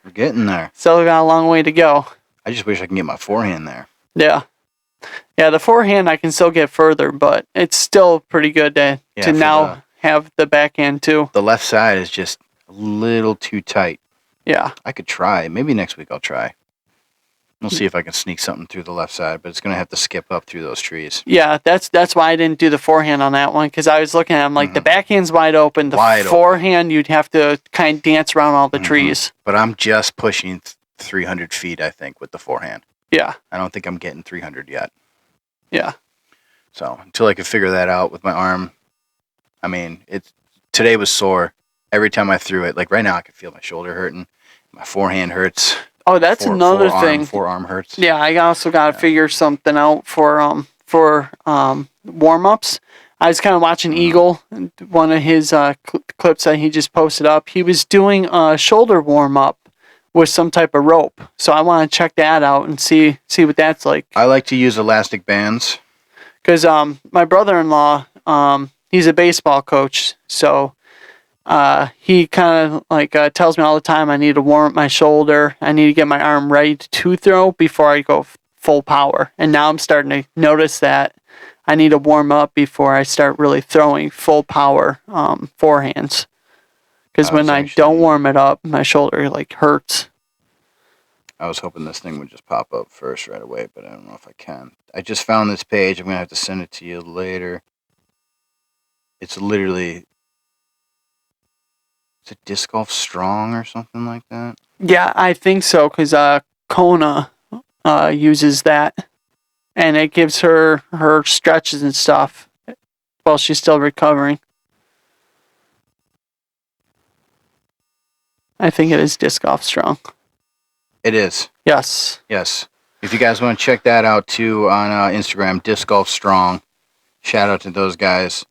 We're getting there. Still got a long way to go. I just wish I can get my forehand there. Yeah. Yeah, the forehand I can still get further, but it's still pretty good to now have the backhand too. The left side is just a little too tight. Yeah. I could try. Maybe next week I'll try. We'll see if I can sneak something through the left side, but it's going to have to skip up through those trees. Yeah, that's why I didn't do the forehand on that one, because I was looking at them like the backhand's wide open. The forehand, you'd have to kind of dance around all the trees. But I'm just pushing 300 feet, I think, with the forehand. Yeah. I don't think I'm getting 300 yet. Yeah. So until I can figure that out with my arm, I mean, today was sore. Every time I threw it, like right now I can feel my shoulder hurting. My forehand hurts. Oh, that's another thing. Forearm hurts. Yeah, I also got to figure something out for warm-ups. I was kind of watching Eagle, one of his clips that he just posted up. He was doing a shoulder warm-up with some type of rope. So I want to check that out and see what that's like. I like to use elastic bands. Because my brother-in-law, he's a baseball coach, so he kind of tells me all the time I need to warm up my shoulder. I need to get my arm ready to throw before I go full power. And now I'm starting to notice that I need to warm up before I start really throwing full power forehands. Because when I don't warm it up, my shoulder hurts. I was hoping this thing would just pop up first right away, but I don't know if I can. I just found this page. I'm going to have to send it to you later. It's literally... Is it Disc Golf Strong or something like that? Yeah, I think so, because Kona uses that. And it gives her stretches and stuff while she's still recovering. I think it is Disc Golf Strong. It is. Yes. Yes. If you guys want to check that out too on Instagram, Disc Golf Strong. Shout out to those guys.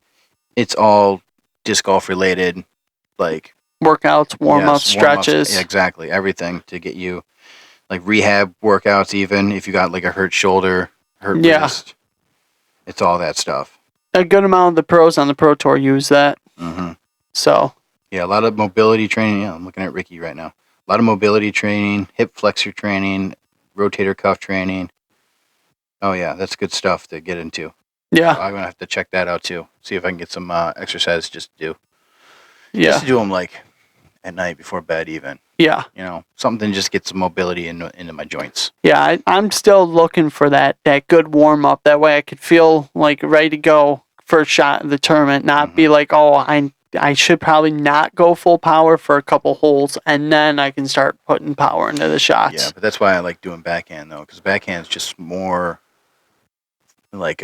It's all disc golf related, like workouts, warm-ups, stretches. Yeah, exactly. Everything to get you, like rehab workouts even, if you got like a hurt shoulder, hurt wrist. It's all that stuff. A good amount of the pros on the Pro Tour use that. Mm-hmm. So. Yeah, a lot of mobility training. Yeah, I'm looking at Ricky right now. A lot of mobility training, hip flexor training, rotator cuff training. Oh, yeah, that's good stuff to get into. Yeah. So I'm going to have to check that out too. See if I can get some exercise just to do. Yeah. Just to do them like at night before bed even. Yeah. You know, something just gets some mobility into my joints. Yeah, I'm still looking for that good warm-up. That way I could feel like ready to go for a shot in the tournament. Not be like, oh, I should probably not go full power for a couple holes, and then I can start putting power into the shots. Yeah, but that's why I like doing backhand, though, because backhand is just more, like,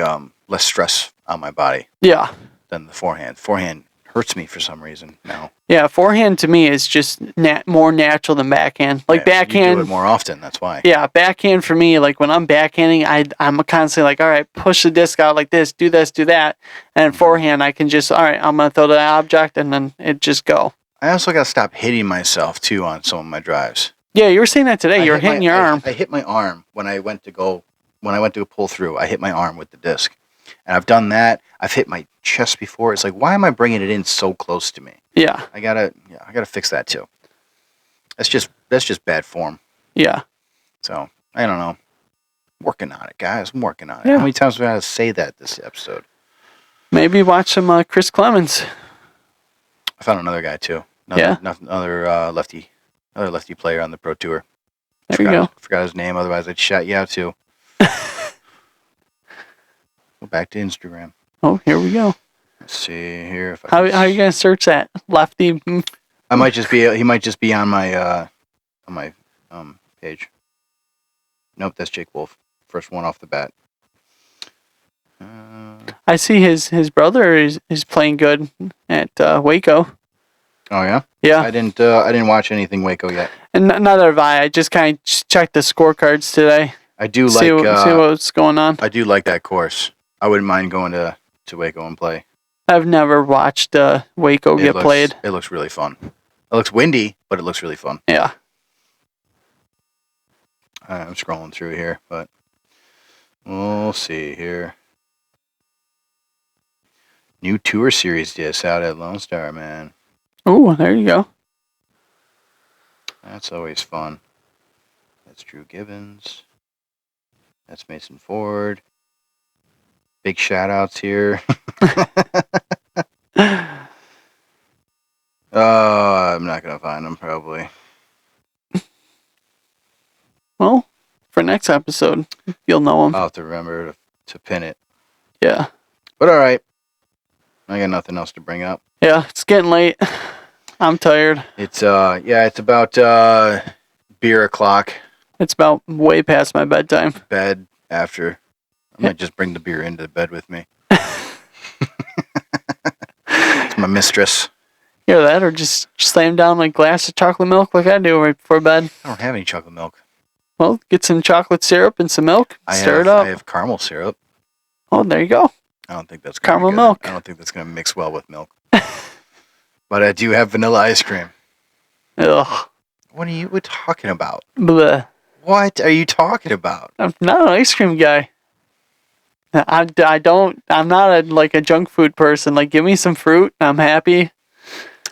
less stress on my body. Yeah. Than the forehand. Forehand hurts me for some reason now. Yeah, forehand to me is just more natural than backhand. Like backhand. You do it more often, that's why. Yeah, backhand for me, like when I'm backhanding, I'm constantly like, all right, push the disc out like this, do that. And forehand, I can just, all right, I'm going to throw the object and then it just go. I also got to stop hitting myself, too, on some of my drives. Yeah, you were saying that today. You were hitting your arm. I hit my arm when I went to pull through. I hit my arm with the disc. And I've done that. I've hit my chest before. It's like, why am I bringing it in so close to me? Yeah. I gotta fix that too. That's just bad form. Yeah. So I don't know. Working on it, guys. I'm working on it. Yeah. How many times do I have to say that this episode? Maybe watch some Chris Clemens. I found another guy too. Another lefty player on the Pro Tour. There you go. Forgot his name. Otherwise, I'd shout you out too. Go back to Instagram. Oh, here we go. Let's see here. How are you going to search that? Lefty? He might just be on my page. Nope, that's Jake Wolf. First one off the bat. I see his brother is playing good at Waco. Oh yeah. Yeah. I didn't watch anything Waco yet. And neither have I. I just kind of checked the scorecards today. I do see what's going on. I do like that course. I wouldn't mind going to Waco and play. I've never watched Waco get played. It looks really fun. It looks windy, but it looks really fun. Yeah. I'm scrolling through here, but we'll see here. New tour series disc out at Lone Star, man. Oh, there you go. That's always fun. That's Drew Gibbons. That's Mason Ford. Big shout outs here. I'm not going to find them probably. Well, for next episode, you'll know them. I'll have to remember to pin it. Yeah. But all right. I got nothing else to bring up. Yeah, it's getting late. I'm tired. It's it's about beer o'clock. It's about way past my bedtime. Bed after. I might just bring the beer into the bed with me. It's my mistress. Either that or just slam down a glass of chocolate milk like I do right before bed. I don't have any chocolate milk. Well, get some chocolate syrup and some milk. Stir it up. I have caramel syrup. Oh, there you go. I don't think that's caramel milk. I don't think that's going to mix well with milk. But I do have vanilla ice cream. Ugh. What are you talking about? Bleh. What are you talking about? I'm not an ice cream guy. I'm not a junk food person. Like, give me some fruit and I'm happy.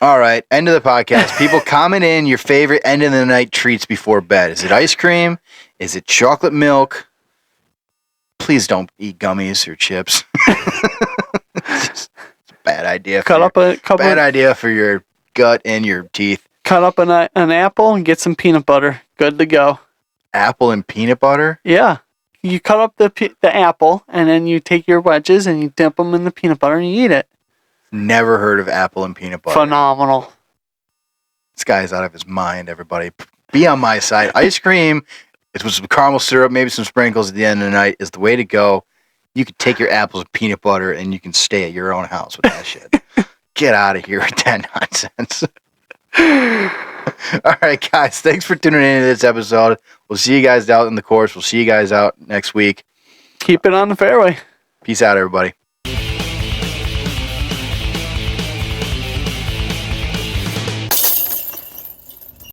All right, end of the podcast. People comment in your favorite end of the night treats before bed. Is it ice cream? Is it chocolate milk? Please don't eat gummies or chips. It's a bad idea. Bad idea for your gut and your teeth. Cut up an apple and get some peanut butter. Good to go. Apple and peanut butter? Yeah. You cut up the apple and then you take your wedges and you dip them in the peanut butter and you eat it. Never heard of apple and peanut butter. Phenomenal. This guy's out of his mind, everybody. Be on my side. Ice cream, it was some caramel syrup, maybe some sprinkles at the end of the night is the way to go. You could take your apples and peanut butter and you can stay at your own house with that shit. Get out of here with that nonsense. All right, guys. Thanks for tuning in to this episode. We'll see you guys out in the course. We'll see you guys out next week. Keep it on the fairway. Peace out, everybody.